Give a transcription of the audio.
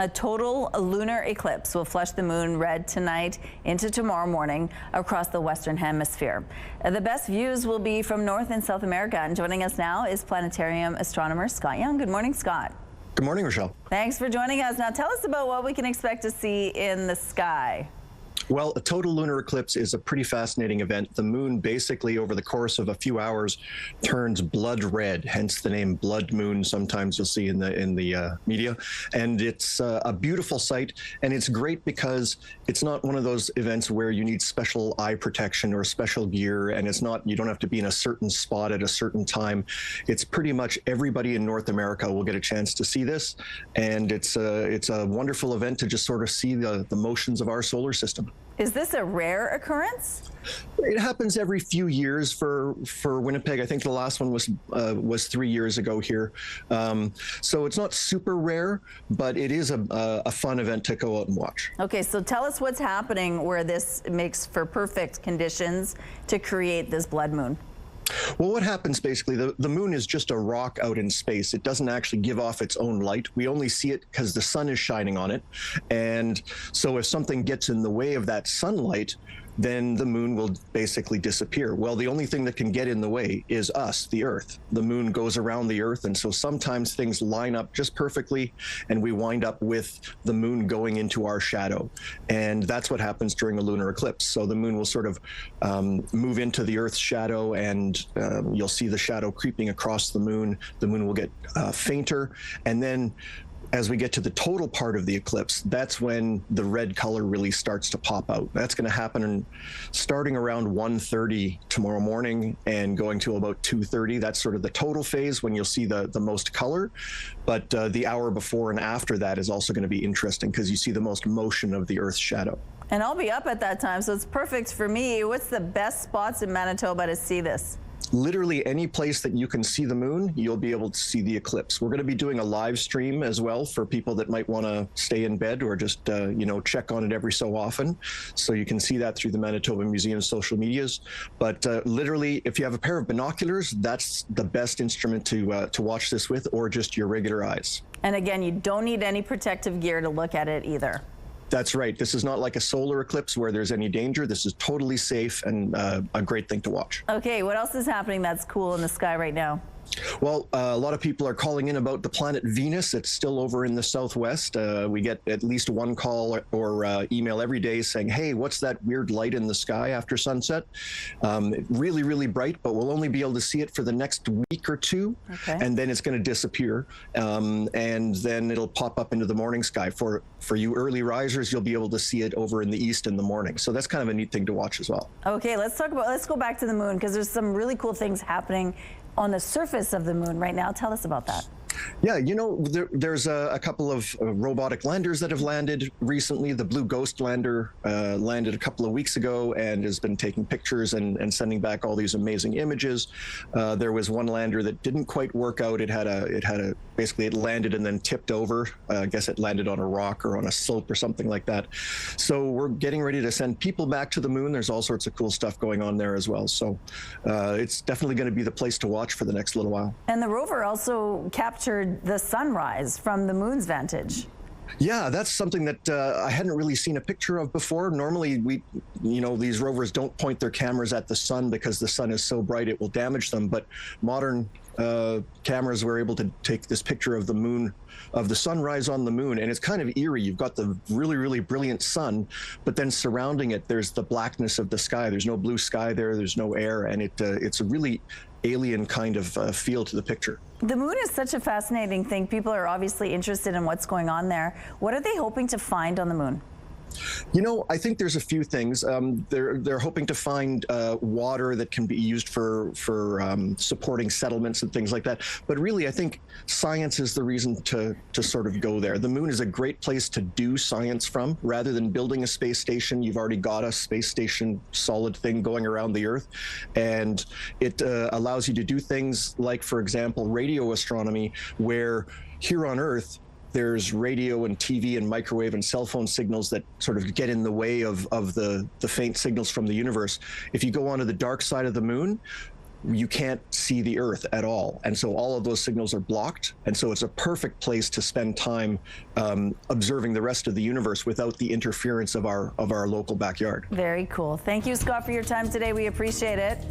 A total lunar eclipse will flush the moon red tonight into tomorrow morning across the Western Hemisphere. The best views will be from North and South America. And joining us now is Planetarium astronomer Scott Young. Good morning, Scott. Good morning, Rochelle. Thanks for joining us. Now tell us about what we can expect to see in the sky. Well, a total lunar eclipse is a pretty fascinating event. The moon basically over the course of a few hours turns blood red, hence the name blood moon. Sometimes you'll see in the media. And it's a beautiful sight. And it's great because it's not one of those events where you need special eye protection or special gear. And it's not, you don't have to be in a certain spot at a certain time. It's pretty much everybody in North America will get a chance to see this. And it's a wonderful event to just sort of see the motions of our solar system. Is this a rare occurrence? It happens every few years for Winnipeg. I think the last one was 3 years ago here. So it's not super rare, but it is a fun event to go out and watch. Okay, so tell us what's happening where this makes for perfect conditions to create this blood moon. Well, what happens basically, the moon is just a rock out in space. It doesn't actually give off its own light. We only see it because the sun is shining on it. And so if something gets in the way of that sunlight, then the moon will basically disappear. Well, the only thing that can get in the way is us, the Earth. The moon goes around the Earth, and so sometimes things line up just perfectly, and we wind up with the moon going into our shadow. And that's what happens during a lunar eclipse. So the moon will sort of move into the Earth's shadow, and you'll see the shadow creeping across the moon. The moon will get fainter, and then as we get to the total part of the eclipse, that's when the red color really starts to pop out. That's going to happen starting around 1:30 tomorrow morning and going to about 2:30. That's sort of the total phase when you'll see the most color. But the hour before and after that is also going to be interesting because you see the most motion of the Earth's shadow. And I'll be up at that time, so it's perfect for me. What's the best spots in Manitoba to see this? Literally any place that you can see the moon, you'll be able to see the eclipse. We're going to be doing a live stream as well for people that might want to stay in bed or just, check on it every so often. So you can see that through the Manitoba Museum's social medias. But literally, if you have a pair of binoculars, that's the best instrument to watch this with, or just your regular eyes. And again, you don't need any protective gear to look at it either. That's right. This is not like a solar eclipse where there's any danger. This is totally safe and a great thing to watch. Okay, what else is happening that's cool in the sky right now? Well, a lot of people are calling in about the planet Venus. It's still over in the southwest. We get at least one call or email every day saying, hey, what's that weird light in the sky after sunset? Really, really bright, but we'll only be able to see it for the next week or two. Okay. And then it's going to disappear. And then it'll pop up into the morning sky. For you early risers, you'll be able to see it over in the east in the morning. So that's kind of a neat thing to watch as well. Okay, let's go back to the moon because there's some really cool things happening on the surface of the moon right now. Tell us about that. Yeah, there's a couple of robotic landers that have landed recently. The Blue Ghost lander landed a couple of weeks ago and has been taking pictures and sending back all these amazing images. There was one lander that didn't quite work out. Basically it landed and then tipped over. I guess it landed on a rock or on a slope or something like that. So we're getting ready to send people back to the moon. There's all sorts of cool stuff going on there as well. So it's definitely going to be the place to watch for the next little while. And the rover also captured the sunrise from the moon's vantage. Yeah, that's something that I hadn't really seen a picture of before. Normally, these rovers don't point their cameras at the sun because the sun is so bright it will damage them. But modern cameras were able to take this picture of the moon, of the sunrise on the moon, and it's kind of eerie. You've got the really, really brilliant sun, but then surrounding it, there's the blackness of the sky. There's no blue sky there. There's no air, and it's a really alien kind of feel to the picture. The moon is such a fascinating thing. People are obviously interested in what's going on there. What are they hoping to find on the moon? I think there's a few things. They're hoping to find water that can be used for supporting settlements and things like that. But really, I think science is the reason to sort of go there. The moon is a great place to do science from. Rather than building a space station, you've already got a space station solid thing going around the Earth. And it allows you to do things like, for example, radio astronomy, where here on Earth, there's radio and TV and microwave and cell phone signals that sort of get in the way of the faint signals from the universe. If you go onto the dark side of the moon, you can't see the Earth at all. And so all of those signals are blocked. And so it's a perfect place to spend time observing the rest of the universe without the interference of our local backyard. Very cool. Thank you, Scott, for your time today. We appreciate it.